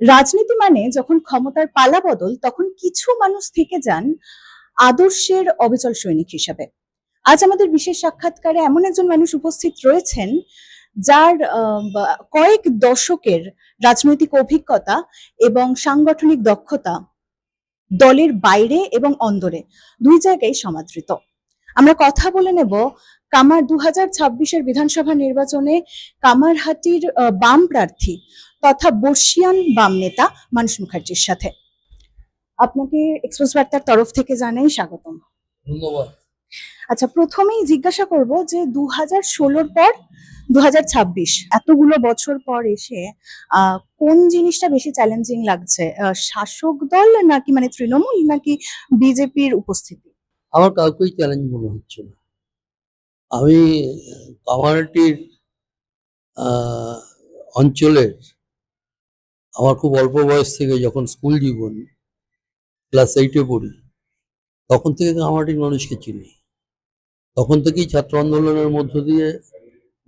রাজনীতি মানে যখন ক্ষমতার পালাবদল, তখন কিছু মানুষ থেকে যান আদর্শের অবিচল সৈনিক হিসাবে। আজ আমাদের বিশেষ সাক্ষাৎকারে এমন একজন মানুষ উপস্থিত রয়েছেন যার কয়েক দশকের রাজনৈতিক অভিজ্ঞতা এবং সাংগঠনিক দক্ষতা দলের বাইরে এবং অন্দরে দুই জায়গায় সমাদৃত। আমরা কথা বলে নেব কামার 2026-এর বিধানসভা নির্বাচনে কামারহাটির বাম প্রার্থী তথা বর্ষিয়ান বাম নেতা মানস মুখার্জির সাথে। আপনাকে এক্সপ্রেস বার্তার তরফ থেকে জানাই স্বাগতম। ধন্যবাদ। আচ্ছা, প্রথমেই জিজ্ঞাসা করব যে 2016-র পর 2026 এতগুলো বছর পর এসে কোন জিনিসটা বেশি চ্যালেঞ্জিং লাগছে, শাসক দল নাকি মানে তৃণমূল নাকি বিজেপির উপস্থিতি? আমার কাউকেই চ্যালেঞ্জ মনে হচ্ছে না। আমি কামারহাটির অঞ্চলের আমার খুব অল্প বয়স থেকে, যখন স্কুল জীবন ক্লাস 8-এ পড়ি, তখন থেকে কামারহাটির মানুষকে চিনি। তখন থেকেই ছাত্র আন্দোলনের মধ্য দিয়ে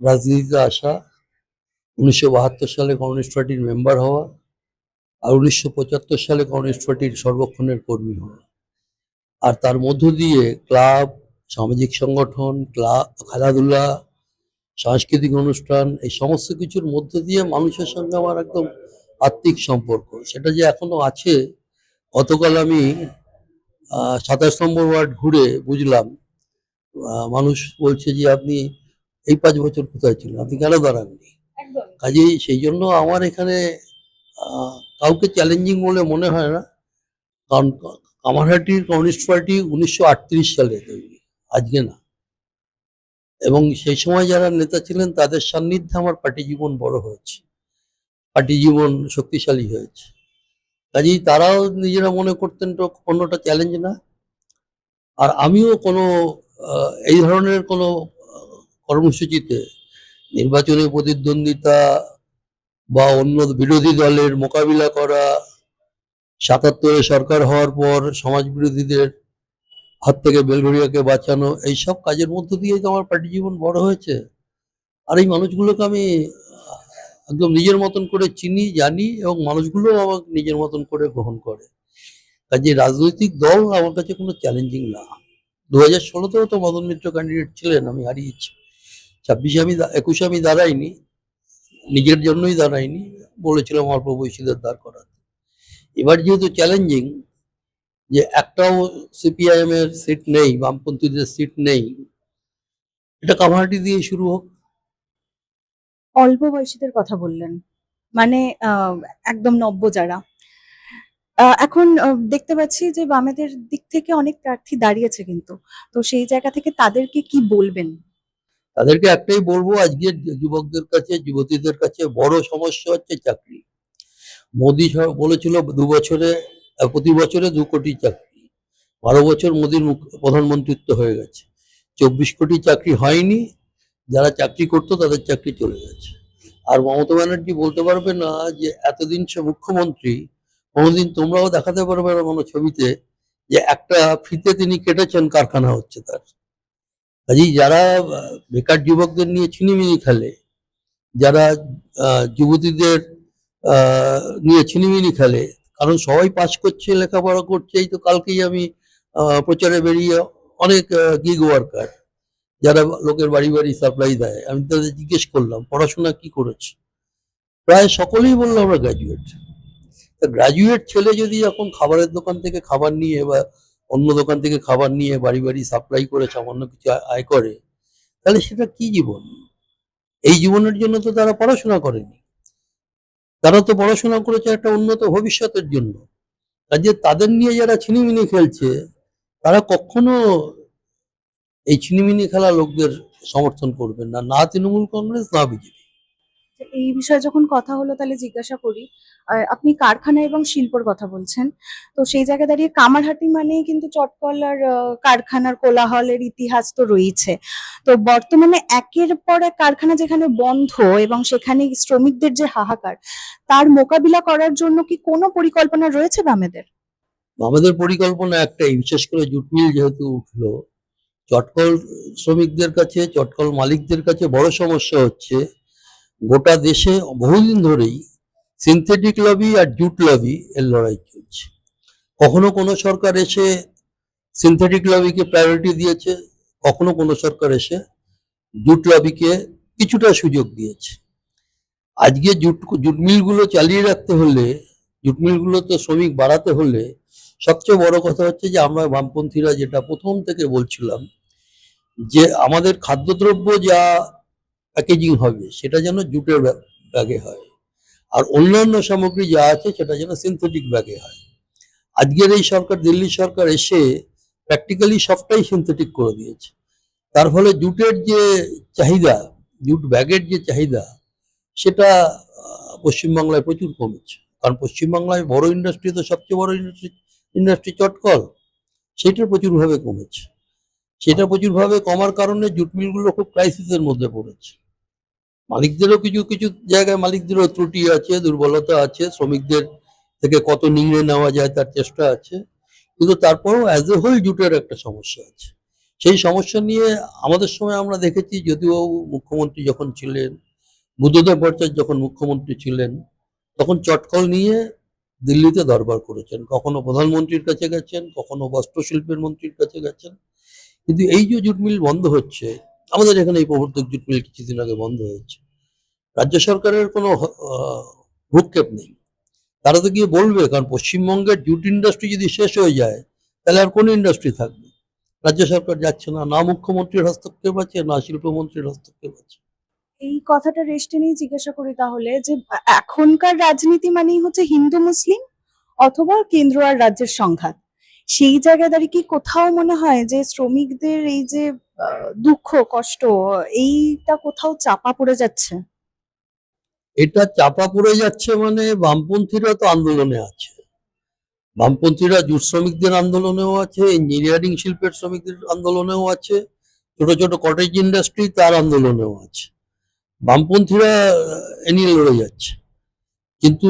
রাজনীতিতে আসা, 1972 সালে কমিউনিস্ট পার্টির মেম্বার হওয়া, আর 1975 সালে কমিউনিস্ট পার্টির সর্বক্ষণের কর্মী হওয়া। আর তার মধ্য দিয়ে ক্লাব, সামাজিক সংগঠন, ক্লাব, খেলাধুলা, সাংস্কৃতিক অনুষ্ঠান, এই সমস্ত কিছুর মধ্য দিয়ে মানুষের সঙ্গে আমার একদম আত্মিক সম্পর্ক, সেটা যে এখনো আছে। গতকাল আমি 27 নম্বর ওয়ার্ড ঘুরে বুঝলাম, মানুষ বলছে যে আপনি এই 5 বছর কোথায় ছিলেন, আপনি কেন দাঁড়াননি? কাজেই সেই জন্য আমার এখানে কাউকে চ্যালেঞ্জিং বলে মনে হয় না। কারণ কামারহাটির কমিউনিস্ট পার্টি 1938 সালে তৈরি, আজকে না। এবং সেই সময় যারা নেতা ছিলেন তাদের সান্নিধ্যে আমার পার্টি জীবন বড় হয়েছে, পার্টি জীবন শক্তিশালী হয়েছে। কাজেই তারাও নিজেরা মনে করতেন তো কোনোটা চ্যালেঞ্জ না। আর আমিও কোনো এই ধরনের কোনো কর্মসূচিতে নির্বাচনী প্রতিদ্বন্দ্বিতা বা অন্য বিরোধী দলের মোকাবিলা করা, 77-এ সরকার হওয়ার পর সমাজ বিরোধীদের হাত থেকে বেলঘরিয়াকে বাঁচানো, এইসব কাজের মধ্য দিয়েই তো আমার পার্টি জীবন বড় হয়েছে। আর এই মানুষগুলোকে আমি একদম নিজের মতন করে চিনি, জানি, এবং মানুষগুলো আমাকে নিজের মতন করে গ্রহণ করে। কাজে রাজনৈতিক দল আমার কাছে কোনো চ্যালেঞ্জিং না। 2016-তেও তো মদন মিত্র ক্যান্ডিডেট ছিলেন, আমি হারিয়েছি। 26-এ আমি 21-এ আমি দাঁড়াইনি, নিজের জন্যই দাঁড়াইনি, বলেছিলাম অল্প বয়সীদের দাঁড় করাতে। এবার যেহেতু চ্যালেঞ্জিং, যে একটাও সিপিআইএম এর সিট নেই, বামপন্থীদের সিট নেই, এটা কামারহাটি দিয়ে শুরু হোক। অল্প বয়সীদের কথা বললেন, মানে একদম নব্য যারা এখন দেখতে পাচ্ছি যে বামেদের দিক থেকে অনেক প্রার্থী দাঁড়িয়েছে, কিন্তু তো সেই জায়গা থেকে তাদেরকে কি বলবেন? তাদেরকে একটাই বলবো, আজকের যুবকদের কাছে, যুবতীদের কাছে বড় সমস্যা হচ্ছে চাকরি। মোদী বলেছিল প্রতি বছরে 2 কোটি চাকরি। 12 বছর মোদীর প্রধানমন্ত্রিত্ব হয়ে গেছে, 24 কোটি চাকরি হয়নি। যারা চাকরি করতো তাদের চাকরি চলে গেছে। আর মমতা ব্যানার্জি বলতে পারবে না যে এতদিন সে মুখ্যমন্ত্রী, কোনোদিন তোমরাও দেখাতে পারবে না কোনো ছবিতে যে একটা ফিতে তিনি কেটেছেন কারখানা হচ্ছে তার। কাজেই যারা বেকার যুবকদের নিয়ে ছিনিমিনি খেলে, যারা যুবতীদের নিয়ে ছিনিমিনি খেলে, কারণ সবাই পাস করছে, লেখাপড়া করছে। এই তো কালকেই আমি প্রচারে বেরিয়ে অনেক গিগ ওয়ার্কার, যারা লোকের বাড়ি বাড়ি সাপ্লাই দেয়, আমি তাদের জিজ্ঞেস করলাম পড়াশোনা কি করেছে, প্রায় সকলেই বললো আমরা গ্র্যাজুয়েট। গ্র্যাজুয়েট ছেলে যদি এখন খাবারের দোকান থেকে খাবার নিয়ে বা অন্য দোকান থেকে খাবার নিয়ে বাড়ি বাড়ি সাপ্লাই করে সামান্য কিছু আয় করে, তাহলে সেটা কি জীবন? এই জীবনের জন্য তো তারা পড়াশোনা করেনি, তারা তো পড়াশোনা করেছে একটা উন্নত ভবিষ্যতের জন্য। কাজে তাদের নিয়ে যারা ছিনিমিনি খেলছে, তারা কখনো এই ছিনিমিনি খেলা লোকদের সমর্থন করবেন না, না তৃণমূল কংগ্রেস না বিজেপি। এই বিষয়ে যখন কথা হলো তাহলে জিজ্ঞাসা করি, আপনি কারখানা এবং শিল্পর কথা বলছেন, তো সেই জায়গায় দাঁড়িয়ে কামারহাটি মানেই কিন্তু চটকল আর কারখানার কোলাহলের ইতিহাস তো রয়েছে। তো বর্তমানে একের পর এক কারখানা যেখানে বন্ধ এবং সেখানে শ্রমিকদের যে হাহাকার, তার মোকাবিলা করার জন্য কি কোনো পরিকল্পনা রয়েছে বামেদের? আমাদের পরিকল্পনা একটাই, বিশেষ করে জুট মিল যেহেতু উঠলো, চটকল শ্রমিকদের কাছে, চটকল মালিকদের কাছে বড় সমস্যা হচ্ছে, গোটা দেশে বহুদিন ধরেই সিনথেটিক লবি আর জুট লবি এর লড়াই চলছে। কখনো কোনো সরকার এসে সিনথেটিক লবিকে প্রায়োরিটি দিয়েছে, কখনো কোনো সরকার এসে জুট লবিকে কিছুটা সুযোগ দিয়েছে। আজকে জুট মিলগুলো চালিয়ে রাখতে হলে, জুট মিলগুলোতে শ্রমিক বাড়াতে হলে সবচেয়ে বড় কথা হচ্ছে যে আমরা বামপন্থীরা যেটা প্রথম থেকে বলছিলাম যে আমাদের খাদ্যদ্রব্য যা প্যাকেজিং হবে সেটা যেন জুটের ব্যাগে হয়, আর অন্যান্য সামগ্রী যা আছে সেটা যেন সিনথেটিক ব্যাগে হয়। আজকের এই সরকার, দিল্লি সরকার এসে প্র্যাকটিক্যালি সবটাই সিনথেটিক করে দিয়েছে। তার ফলে জুটের যে চাহিদা, জুট ব্যাগের যে চাহিদা, সেটা পশ্চিমবাংলায় প্রচুর কমেছে। কারণ পশ্চিমবাংলায় বড় ইন্ডাস্ট্রি, তো সবচেয়ে বড় ইন্ডাস্ট্রি চটকল, সেটা প্রচুরভাবে কমেছে। সেটা প্রচুরভাবে কমার কারণে জুট মিলগুলো খুব ক্রাইসিসের মধ্যে পড়েছে। মালিকদেরও কিছু কিছু জায়গায় মালিকদেরও ত্রুটি আছে, দুর্বলতা আছে, শ্রমিকদের থেকে কত নিংড়ে নেওয়া যায় তার চেষ্টা আছে, কিন্তু তারপরেও অ্যাজ এ হোল জুটের একটা সমস্যা আছে। সেই সমস্যা নিয়ে আমাদের সময় আমরা দেখেছি, যদিবাবু মুখ্যমন্ত্রী যখন ছিলেন, বুদ্ধদেব ভট্টাচার্য যখন মুখ্যমন্ত্রী ছিলেন, তখন চটকল নিয়ে দিল্লিতে দরবার করেছেন। কখনো প্রধানমন্ত্রীর কাছে গেছেন, কখনো বস্ত্রশিল্পের মন্ত্রীর কাছে গেছেন। কিন্তু এই যে জুট মিল বন্ধ হচ্ছে, আমাদের এখানে এই প্রবর্তক জুট মিল কিছুদিন আগে বন্ধ হয়েছে, রাজ্য সরকারের কোনো ভ্রুক্ষেপ নেই। তারা তো গিয়ে বলবে, কারণ পশ্চিমবঙ্গের জুট ইন্ডাস্ট্রি যদি শেষ হয়ে যায় তাহলে আর কোন ইন্ডাস্ট্রি থাকবে? রাজ্য সরকার যাচ্ছে না, না মুখ্যমন্ত্রীর হস্তক্ষেপ আছে, না শিল্পমন্ত্রীর হস্তক্ষেপ আছে। এই কথাটা রেস্টে নিয়ে জিজ্ঞাসা করি তাহলে, যে এখনকার রাজনীতি মানেই হচ্ছে হিন্দু মুসলিম অথবা কেন্দ্র আর রাজ্যের সংঘাত। সেই জায়গায় দাঁড়িয়ে কি কোথাও মনে হয় যে শ্রমিকদের এই যে দুঃখ কষ্ট, এইটা কোথাও চাপা পড়ে যাচ্ছে? এটা চাপা পড়ে যাচ্ছে মানে বামপন্থীরা তো আন্দোলনে আছে, বামপন্থীরা জুট শ্রমিকদের আন্দোলনেও আছে, ইঞ্জিনিয়ারিং শিল্পের শ্রমিকদের আন্দোলনেও আছে, ছোট ছোট কটেজ ইন্ডাস্ট্রি তার আন্দোলনেও আছে। বামপন্থীরা এ নিয়ে লড়ে যাচ্ছে। কিন্তু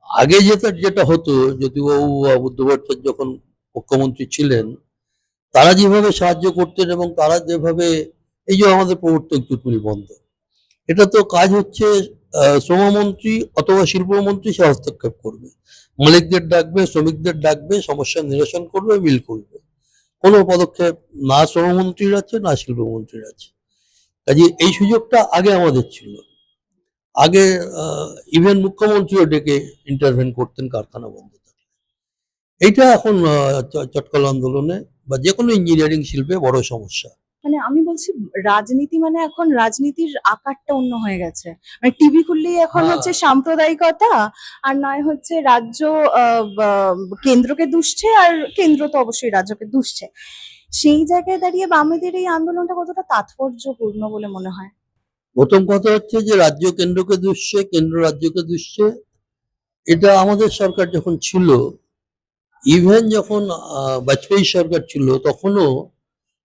আগে যেটা হতো, জ্যোতিবাবু বা বুদ্ধ ভট্টাচার্য যখন মুখ্যমন্ত্রী ছিলেন, তারা যেভাবে সাহায্য করতেন এবং তারা যেভাবে, এই যে আমাদের প্রবর্তক জুট মিল বন্ধ, এটা তো কাজ হচ্ছে শ্রমমন্ত্রী অথবা শিল্পমন্ত্রী সে হস্তক্ষেপ করবে, মালিকদের ডাকবে, শ্রমিকদের ডাকবে, সমস্যার নিরসন করবে, মিল করবে। কোনো পদক্ষেপ না শ্রমমন্ত্রীর আছে না শিল্পমন্ত্রীর আছে। কাজে এই সুযোগটা আগে আমাদের ছিল। আগে ইভেন মুখ্যমন্ত্রীও ডেকে ইন্টারভেন করতেন কারখানা বন্ধ থাকলে। এইটা এখন চটকল আন্দোলনে বা যে কোনো ইঞ্জিনিয়ারিং শিল্পে বড় সমস্যা। মানে আমি বলছি, রাজনীতি মানে এখন রাজনীতির আকারটা অন্য হয়ে গেছে। মানে টিভি খুললেই এখন হচ্ছে সাম্প্রদায়িকতা, আর নয় হচ্ছে রাজ্য কেন্দ্রকে দুষছে, আর কেন্দ্র তো অবশ্যই রাজ্যকে দুষছে। সেই জায়গায় দাঁড়িয়ে বামেদের এই আন্দোলনটা কতটা তাৎপর্যপূর্ণ বলে মনে হয়? প্রথম কথা হচ্ছে যে রাজ্য কেন্দ্রকে দুষছে, কেন্দ্র রাজ্যকে দুষছে। এটা আমাদের সরকার যখন ছিল, ইভেন যখন বাজপেয়ী সরকার ছিল, তখনও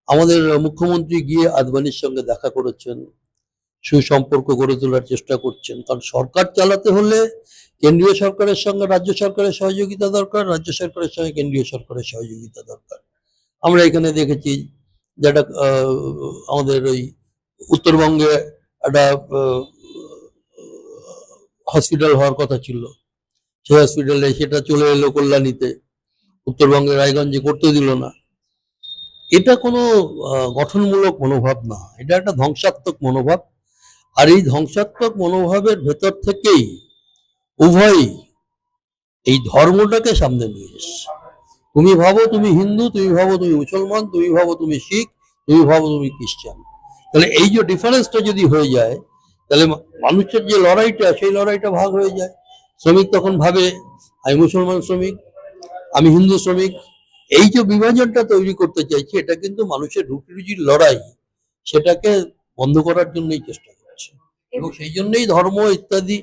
আমাদের মুখ্যমন্ত্রী গিয়ে আদবানির সঙ্গে দেখা করেছেন, সুসম্পর্ক গড়ে তোলার চেষ্টা করছেন। কারণ সরকার চালাতে হলে কেন্দ্রীয় সরকারের সঙ্গে রাজ্য সরকারের সহযোগিতা দরকার, রাজ্য সরকারের সঙ্গে কেন্দ্রীয় সরকারের সহযোগিতা দরকার। আমরা এখানে দেখেছি যেটা আমাদের ওই উত্তরবঙ্গে একটা হসপিটাল হওয়ার কথা ছিল, সেই হসপিটালে সেটা চলে এলো কল্যাণীতে, উত্তরবঙ্গের রায়গঞ্জে করতে দিল না। এটা কোনো গঠনমূলক মনোভাব না, এটা একটা ধ্বংসাত্মক মনোভাব। আর এই ধ্বংসাত্মক মনোভাবের ভেতর থেকেই উভয়ই এই ধর্মটাকে সামনে নিয়ে এসছে। তুমি ভাবো তুমি হিন্দু, তুমি ভাবো তুমি মুসলমান, তুমি ভাবো তুমি শিখ, তুমি ভাবো তুমি খ্রিস্টান। তাহলে এই যে ডিফারেন্সটা যদি হয়ে যায়, তাহলে মানুষের যে লড়াইটা, সেই লড়াইটা ভাগ হয়ে যায়। শ্রমিক তখন ভাবে আমি মুসলমান শ্রমিক, আমি হিন্দু শ্রমিক। এই যে বিভাজনটা তৈরি করতে চাইছে, এটা কিন্তু মানুষের রুটি রুজির লড়াই, সেটাকে বন্ধ করার জন্যই চেষ্টা করছে। এবং সেই জন্যই ধর্ম ইত্যাদি,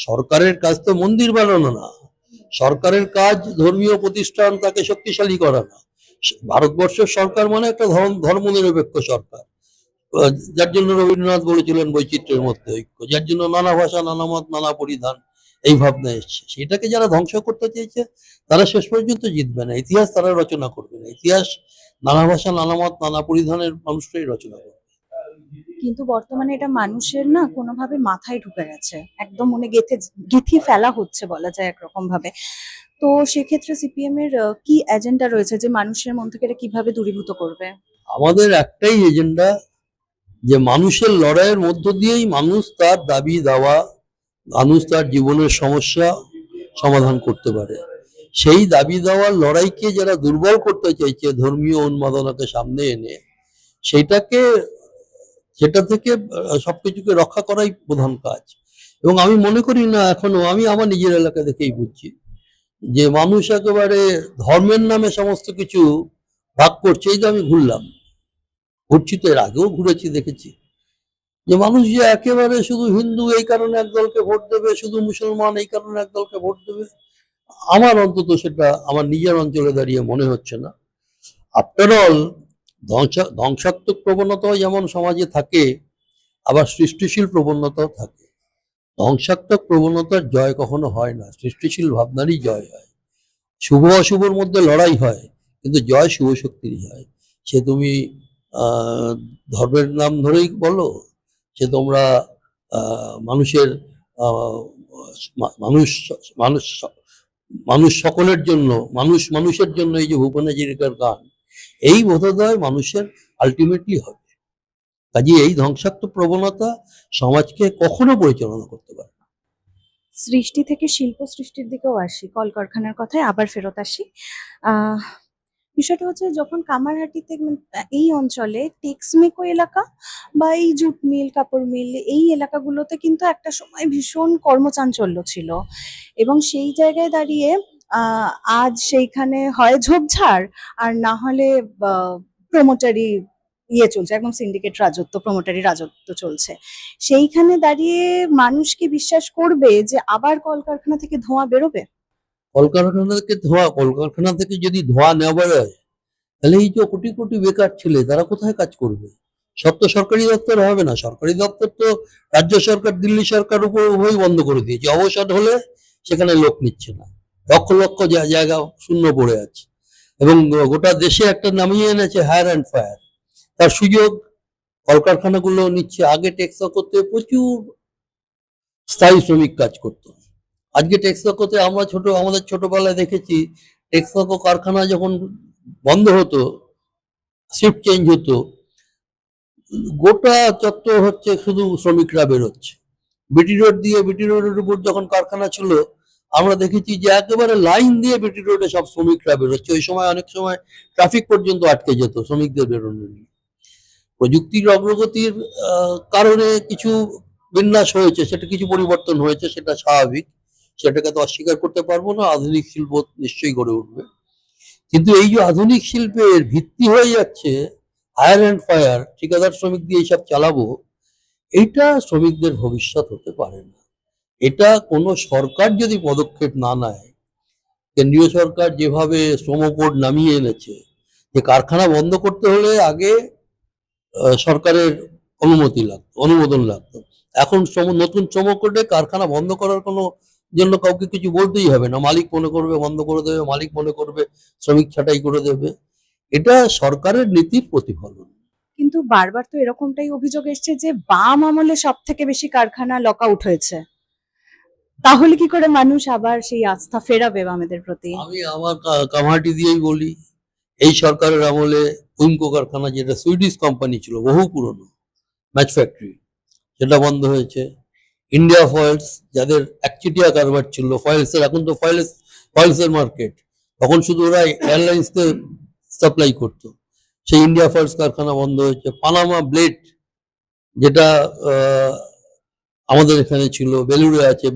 সরকারের কাজ তো মন্দির বানানো না, সরকারের কাজ ধর্মীয় প্রতিষ্ঠান তাকে শক্তিশালী করা না। ভারতবর্ষের সরকার মানে একটা ধর্মনিরপেক্ষ সরকার, যার জন্য রবীন্দ্রনাথ বলেছিলেন বৈচিত্র্যের মধ্যে ঐক্য, যার জন্য নানা ভাষা, নানা মত, নানা পরিধান, এই ভাবনা এসছে। সেটাকে যারা ধ্বংস করতে চেয়েছে তারা শেষ পর্যন্ত জিতবে না, ইতিহাস তারা রচনা করবে না, ইতিহাস নানা ভাষা, নানা মত, নানা পরিধানের মানুষটাই রচনা করবে। কিন্তু বর্তমানে এটা মানুষের না কোনোভাবে মাথায় ঢুকে গেছে, একদম মনে গেঁথে ফেলা হচ্ছে বলা যায় একরকম ভাবে। তো সেক্ষেত্রে সিপিএম এর কি এজেন্ডা রয়েছে যে মানুষের মন থেকে এটা কিভাবে দূরীভূত করবে? আমাদের একটাই এজেন্ডা, যে মানুষের লড়াইয়ের মধ্য দিয়েই মানুষ তার দাবি দাওয়া, মানুষ তার জীবনের সমস্যা সমাধান করতে পারে। সেই দাবি দেওয়ার লড়াইকে যারা দুর্বল করতে চাইছে ধর্মীয় উন্মাদনাকে সামনে এনে, সেইটাকে সেটা থেকে সবকিছুকে রক্ষা করাই প্রধান কাজ। এবং আমি মনে করি না, এখনো আমি আমার নিজের এলাকা থেকেই বুঝছি যে মানুষ একেবারে ধর্মের নামে সমস্ত কিছু ভাগ করছে। এই যে আমি ঘুরছি তো, এর আগেও ঘুরেছি, দেখেছি যে মানুষ যে একেবারে শুধু হিন্দু এই কারণে এক দলকে ভোট দেবে, শুধু মুসলমান এই কারণে এক দলকে ভোট দেবে, আমার অন্তত সেটা আমার নিজের অঞ্চলে দাঁড়িয়ে মনে হচ্ছে না। আফটার অল ধ্বংসাত্মক প্রবণতাও যেমন সমাজে থাকে, আবার সৃষ্টিশীল প্রবণতাও থাকে। ধ্বংসাত্মক প্রবণতার জয় কখনো হয় না, সৃষ্টিশীল ভাবনারই জয় হয়। শুভ অশুভর মধ্যে লড়াই হয়, কিন্তু জয় শুভ শক্তিরই হয়। সে তুমি ধর্মের নাম ধরেই বলো, সে তোমরা মানুষের মানুষ মানুষ মানুষ সকলের জন্য, মানুষ মানুষের জন্য, এই যে ভূপেন হাজারিকার গান, এই বোধোদয় মানুষের আলটিমেটলি হবে। কাজে এই ধ্বংসাত্মক প্রবণতা সমাজকে কখনো পরিচালনা করতে পারে না। সৃষ্টি থেকে শিল্প সৃষ্টির দিকেও আসি, কলকারখানার কথায় আবার ফেরত আসি। আহ বিষয়টা হচ্ছে যখন কামারহাটিতে এই অঞ্চলে টেক্সমেকো এলাকা বা এই জুট মিল, কাপড় মিল, এই এলাকাগুলোতে কিন্তু একটা সময় ভীষণ কর্মচাঞ্চল্য ছিল, এবং সেই জায়গায় দাঁড়িয়ে আহ আজ সেইখানে হয় ঝোপঝাড়, আর না হলে প্রমোটারি চলছে, একদম সিন্ডিকেট রাজত্ব, প্রমোটারি রাজত্ব চলছে। সেইখানে দাঁড়িয়ে মানুষ কি বিশ্বাস করবে যে আবার কলকারখানা থেকে ধোঁয়া বেরোবে? কলকারখানা থেকে যদি ধোঁয়া নেওয়া যায়, তাহলে এই যে কোটি কোটি বেকার ছেলে, তারা কোথায় কাজ করবে? সব তো সরকারি দপ্তর হবে না। সরকারি দপ্তর তো রাজ্য সরকার, দিল্লি সরকার উভয়ই বন্ধ করে দিয়েছে। অবসর হলে সেখানে লোক নিচ্ছে না, লক্ষ লক্ষ জায়গা শূন্য পড়ে আছে। এবং গোটা দেশে একটা নামিয়ে এনেছে হায়ার অ্যান্ড ফায়ার, তার সুযোগ কলকারখানাগুলো নিচ্ছে। আগে টেক্সটাইলতে প্রচুর স্থায়ী শ্রমিক কাজ করতো। আজকে টেক্সটাইলতে আমাদের ছোটবেলায় দেখেছি, টেক্সটাইল কারখানা যখন বন্ধ হতো, শিফট চেঞ্জ হতো, গোটা চত্বর হচ্ছে শুধু শ্রমিকরা বেরোচ্ছে। বিটি রোডের উপর যখন কারখানা ছিল, আমরা দেখেছি যে একেবারে লাইন দিয়ে বিটি রোডে সব শ্রমিকরা বেরোচ্ছে। ওই সময় অনেক সময় ট্রাফিক পর্যন্ত আটকে যেত শ্রমিকদের বেরোনো নিয়ে। প্রযুক্তির অগ্রগতির কারণে কিছু বিন্যাস হয়েছে, সেটা কিছু পরিবর্তন হয়েছে, সেটা স্বাভাবিক, সেটাকে তো অস্বীকার করতে পারবো না। আধুনিক শিল্প নিশ্চয়ই গড়ে উঠবে, কিন্তু এই যে আধুনিক শিল্পের ভিত্তি হয়ে যাচ্ছে হায়ার অ্যান্ড ফায়ার, ঠিকাদার শ্রমিক দিয়ে এইসব চালাবো, এইটা শ্রমিকদের ভবিষ্যৎ হতে পারে না। এটা কোনো সরকার যদি পদক্ষেপ না নেয়, কেন্দ্রীয় সরকার যেভাবে শ্রম কোড নামিয়ে এনেছে, যে কারখানা বন্ধ করতে হলে আগে সরকারের অনুমোদন লাগতো। এখন নতুন শ্রম কোডে কারখানা বন্ধ করার কোনো জন্য কাউকে কিছু বলতেই হবে না। মালিক মনে করবে বন্ধ করে দেবে, মালিক মনে করবে শ্রমিক ছাঁটাই করে দেবে। এটা সরকারের নীতির প্রতিফলন। কিন্তু বারবার তো এরকমটাই অভিযোগ এসছে যে বাম আমলে সব থেকে বেশি কারখানা লক আউট হয়েছে। তাহলে কি করে মানুষ আবার সেই আস্থা ফেরাবে বামেদের প্রতি? আমি আমার কামাহাটি দিয়েই বলি, এই সরকারের আমলে উইমকো কারখানা, যেটা সুইডিশ কোম্পানি ছিল, বহু পুরনো ম্যাচ ফ্যাক্টরি, সেটা বন্ধ হয়েছে। ইন্ডিয়া ফয়েলস, যাদের একচেটিয়া কারবার ছিল ফয়েলসের, এখন তো ফয়েলসের মার্কেট, তখন শুধু ওরা এয়ারলাইন্সকে সাপ্লাই করতো, সেই ইন্ডিয়া ফয়েলস কারখানা বন্ধ হয়েছে। পানামা ব্লেড, যেটা আমাদের এখানে ছিল, বেলুড়ে আছে,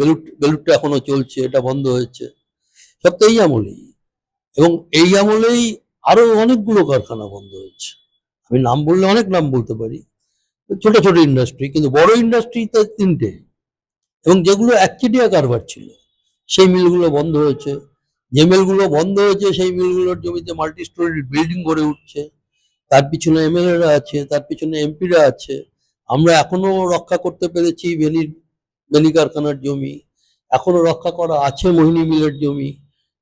বেলুড়টা এখনো চলছে, এটা বন্ধ হয়েছে। সব তো এই আমলেই। এবং এই আমলেই আরো অনেকগুলো কারখানা বন্ধ হয়েছে। আমি নাম বললে অনেক নাম বলতে পারি, ছোট ছোট ইন্ডাস্ট্রি, কিন্তু বড় ইন্ডাস্ট্রি তো তিনটে, এবং যেগুলো একচেটিয়া কারবার ছিল সেই মিলগুলো বন্ধ হয়েছে। যে মিলগুলো বন্ধ হয়েছে সেই মিলগুলোর জমিতে মাল্টি স্টোরি বিল্ডিং গড়ে উঠছে, তার পিছনে এমএলএরা আছে, তার পিছনে এমপিরা আছে। আমরা এখনো রক্ষা করতে পেরেছি বেনি কারখানার জমি, এখনো রক্ষা করা আছে মোহিনী মিলের জমি,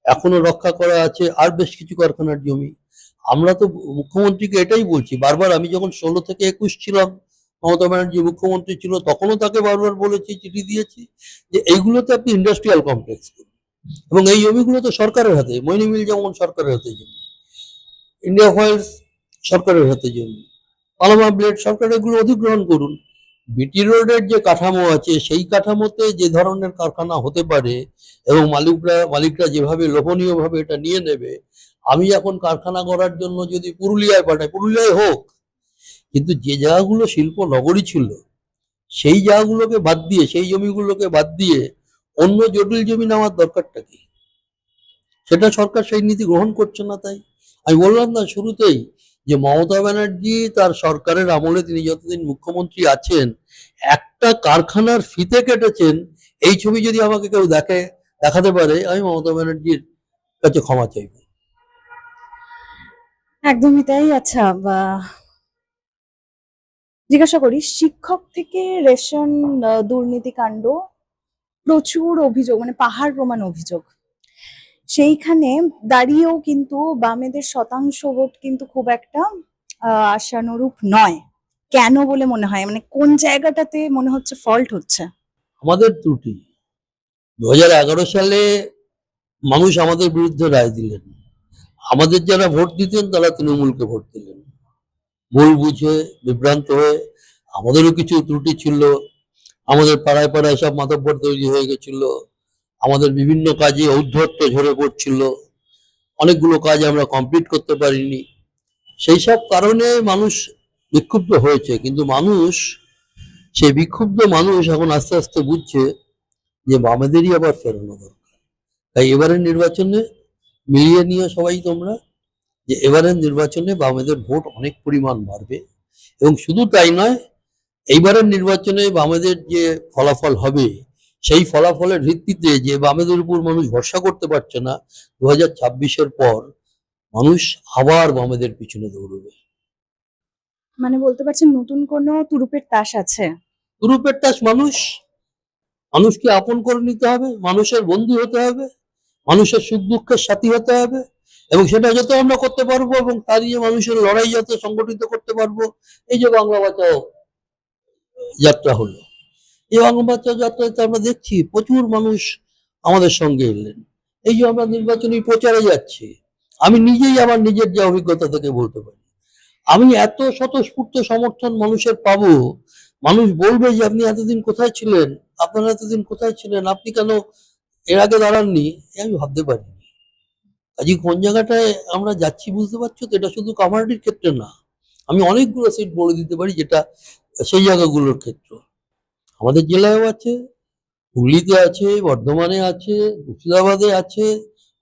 এখনো রক্ষা করা আছে আর বেশ কিছু কারখানার জমি। আমরা তো মুখ্যমন্ত্রীকে এটাই বলছি বারবার। আমি যখন 16 থেকে 21 ছিলাম, মমতা ব্যানার্জি মুখ্যমন্ত্রী ছিল তখনও তাকে বারবার বলেছি, চিঠি দিয়েছি যে এইগুলোতে আপনি ইন্ডাস্ট্রিয়াল কমপ্লেক্স করুন, এবং এই জমিগুলো তো সরকারের হাতে। মইনি মিল যেমন সরকারের হাতে জমি, ইন্ডিয়া ফয়েলস সরকারের হাতে জমি, পালামা ব্লেড সরকার, এগুলো অধিগ্রহণ করুন। বিটি রোডের যে কাঠামো আছে সেই কাঠামোতে যে ধরনের কারখানা হতে পারে এবং মালিকরা যেভাবে লোভনীয়ভাবে এটা নিয়ে নেবে, আমি এখন কারখানা করার জন্য যদি পুরুলিয়ায় পাঠাই, পুরুলিয়ায় হোক, কিন্তু যে জায়গাগুলো শিল্প নগরী ছিল সেই জায়গাগুলোকে বাদ দিয়ে, সেই জমিগুলোকে বাদ দিয়ে অন্য জটিল জমি নেওয়ার দরকারটা কি? সেটা সরকার সেই নীতি গ্রহণ করছে না। তাই আমি বললাম না শুরুতেই যে মমতা ব্যানার্জি তার সরকারের আমলে তিনি যতদিন মুখ্যমন্ত্রী আছেন একটা কারখানার ফিতে কেটেছেন, এই ছবি যদি আমাকে কেউ দেখাতে পারে, আমি মমতা ব্যানার্জির কাছে ক্ষমা চাইব। একদমই তাই। আচ্ছা, জিজ্ঞাসা করি, শিক্ষক থেকে রেশন দুর্নীতিকাণ্ড, প্রচুর অভিযোগ, মানে পাহাড় প্রমাণ অভিযোগ, সেইখানে দাঁড়িয়েও কিন্তু বামেদের শতাংশ ভোট কিন্তু খুব একটা আশানুরূপ নয়। কেন বলে মনে হয়? মানে কোন জায়গাটাতে মনে হচ্ছে ফল্ট হচ্ছে? আমাদের ত্রুটি। 2011 সালে মানুষ আমাদের বিরুদ্ধে রায় দিলেন, আমাদের যারা ভোট দিতেন তারা তৃণমূলকে ভোট দিলেন ভুল বুঝে, বিভ্রান্ত হয়ে। আমাদেরও কিছু ত্রুটি ছিল, আমাদের পাড়ায় পাড়ায় সব মাতব্বর তৈরি হয়ে গেছিল, আমাদের বিভিন্ন কাজে ঔদ্ধত্য ঝরে পড়ছিল, অনেকগুলো কাজ আমরা কমপ্লিট করতে পারিনি। সেই সব কারণে মানুষ বিক্ষুব্ধ হয়েছে, কিন্তু সেই বিক্ষুব্ধ মানুষ এখন আস্তে আস্তে বুঝছে যে বামেদেরই আবার ফেরানো দরকার। তাই এবারের নির্বাচনে মিলিয়ে নিয়ে সবাই তোমরা, যে এবারের নির্বাচনে বামেদের ভোট অনেক পরিমাণ বাড়বে। এবং শুধু তাই নয়, এইবারের নির্বাচনে বামেদের যে ফলাফল হবে সেই ফলাফলের ভিত্তিতে যে বামেদের উপর মানুষ ভরসা করতে পারছে না, 2026-এর পর মানুষ আবার বামেদের পিছনে দৌড়বে। মানে বলতে পারছেন নতুন কোনো তুরুপের তাস আছে? তুরুপের তাস মানুষকে আপন করে নিতে হবে, মানুষের বন্ধু হতে হবে, মানুষের সুখ দুঃখের সাথী হতে হবে, এবং সেটা যত আমরা করতে পারবো এবং তার যে মানুষের লড়াই যত সংগঠিত করতে পারবো। এই যে বাংলা বাঁচাও যাত্রা হলো, এই বাংলা বাঁচাও যাত্রাতে আমরা দেখছি প্রচুর মানুষ আমাদের সঙ্গে এলেন। এই যে আমরা নির্বাচনী প্রচারে যাচ্ছি, আমি নিজেই আমার নিজের যে অভিজ্ঞতা থেকে বলতে পারি, আমি এত স্বতঃস্ফূর্ত সমর্থন মানুষের পাবো, মানুষ বলবে যে আপনি এতদিন কোথায় ছিলেন, আপনারা এতদিন কোথায় ছিলেন, আপনি কেন এর আগে দাঁড়াননি, আমি ভাবতে পারিনি। আজকে কোন জায়গাটায় আমরা যাচ্ছি বুঝতে পারছো তো? এটা শুধু কামারহাটির ক্ষেত্রে না, আমি অনেকগুলো সিট বলে দিতে পারি যেটা সেই জায়গাগুলোর ক্ষেত্র। আমাদের জেলায়ও আছে, হুগলিতে আছে, বর্ধমানে আছে, মুর্শিদাবাদে আছে,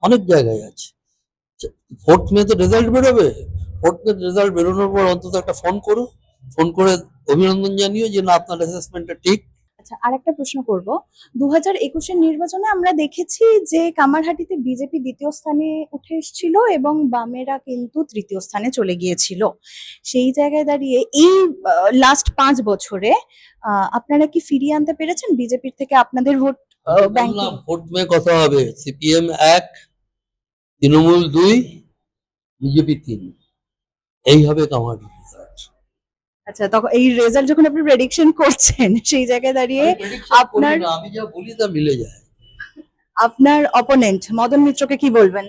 অনেক জায়গায় আছে। 4th মে তো রেজাল্ট বেরোবে, 4th মে রেজাল্ট বেরোনোর পর অন্তত একটা ফোন করে অভিনন্দন জানিও যে না, আপনার অ্যাসেসমেন্টটা ঠিক। আচ্ছা, আর একটা প্রশ্ন করব। 2021-এর নির্বাচনে আমরা দেখেছি যে কামারহাটিতে বিজেপি দ্বিতীয় স্থানে উঠে এসেছিল এবং বামেরা কিন্তু তৃতীয় স্থানে চলে গিয়েছিল। সেই জায়গায় দাঁড়িয়ে এই লাস্ট 5 বছরে আপনারা কি ফিরিয়ে আনতে পেরেছেন বিজেপির থেকে আপনাদের ভোট ব্যাংক? 4th মে কথা হবে, সিপিএম 1, তৃণমূল 2, বিজেপি 3, এই হবে কামারহাটি রেজাল্ট। আচ্ছা, তখন এই রেজাল্ট যখন আপনি প্রেডিকশন করছেন সেই জায়গায় দাঁড়িয়ে আপনার আমি যা বলি তা মিলে যায়। আপনার অপোনেন্ট মদন মিত্রকে কি বলবেন?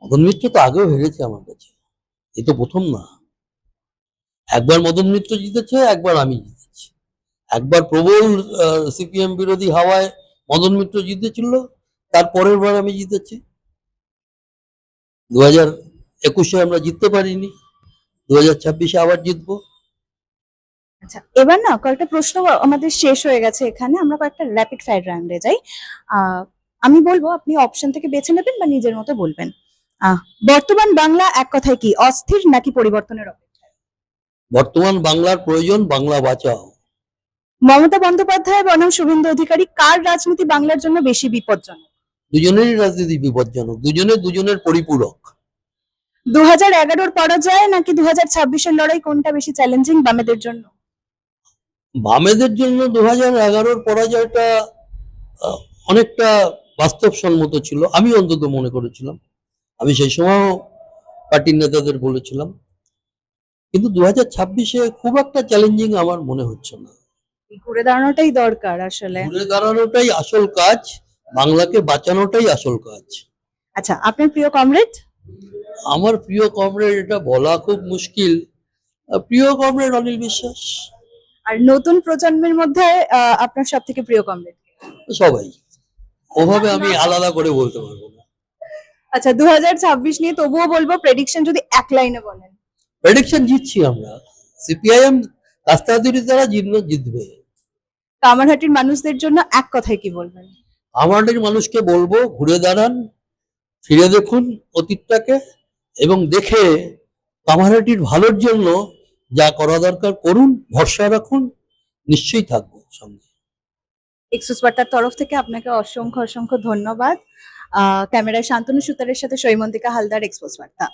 মদন মিত্র তো আগেও হেরেছে আমার কাছে, এ তো প্রথম না। একবার মদন মিত্র জিতেছে, একবার আমি জিতেছি। একবার প্রবল সিপিএম বিরোধী হাওয়ায় মদন মিত্র জিতেছিল, তার পরের বার আমি জিতেছি। 2021-এ আমরা জিততে পারিনি, 2026-এ আবার জিতবো। আচ্ছা, এবার না কয়েকটা প্রশ্ন আমাদের শেষ হয়ে গেছে, এখানে আমরা কয়েকটা র্যাপিড ফায়ার রাউন্ডে যাই। আমি বলবো, আপনি অপশন থেকে বেছে নেবেন বা নিজের মতো বলবেন। বর্তমান বাংলা এক কথায় কি, অস্থির নাকি পরিবর্তনের অপেক্ষায়? বর্তমান বাংলার প্রয়োজন, বাংলা বাঁচাও। মমতা বন্দ্যোপাধ্যায় বনাম শুভেন্দু অধিকারী, কার রাজনীতি বাংলার জন্য বেশি বিপজ্জনক? দুজনেরই রাজনীতি বিপজ্জনক, দুজনের পরিপূরক। 2011-র পরাজয় নাকি 2026-এর লড়াই, কোনটা বেশি চ্যালেঞ্জিং বামেদের জন্য? বামেদের জন্য 2011-র পরাজয়টা অনেকটা বাস্তবসম্মত ছিল, আমি অন্তত মনে করেছিলাম। আমি সেই সময়ও পার্টির নেতাদের বলেছিলাম কিন্তু 2026-এ খুব একটা চ্যালেঞ্জিং আমার মনে হচ্ছে না। এই ঘুরে দাঁড়ানোটাই দরকার আসলে। ঘুরে দাঁড়ানোটাই আসল কাজ, বাংলাকে বাঁচানোটাই আসল কাজ। আচ্ছা, আপনার প্রিয় কমরেড? আমার প্রিয় কমরেড এটা বলা খুব মুশকিল। প্রিয় কমরেড অনিল বিশ্বাস। আর নতুন প্রজন্মের মধ্যে আপনার সব থেকে প্রিয় কমরেড? সবাই, ওভাবে আমি আলাদা করে বলতে পারবো না। আচ্ছা, 2026 নিয়ে তবুও বলবো, প্রেডিকশন যদি এক লাইনে বলেন। প্রেডিকশন জিতছি আমরা, সিপিআইএম রাস্তাধুরি দ্বারা জিতবে। কামারহাটির মানুষদের জন্য এক কথায় কি বলবেন? আমাদের মানুষকে বলবো, ঘুরে দাঁড়ান, ফিরে দেখুন অতীতটাকে, এবং দেখে কামারহাটির ভালোর জন্য যা করা দরকার করুন, ভরসা রাখুন, নিশ্চয়ই থাকবো সঙ্গে। এক্সপ্রেস বার্তার তরফ থেকে আপনাকে অসংখ্য অসংখ্য ধন্যবাদ। ক্যামেরায় শান্তনু সুতারের সাথে সৈমন্তিকা হালদার, এক্সপ্রেস বার্তা।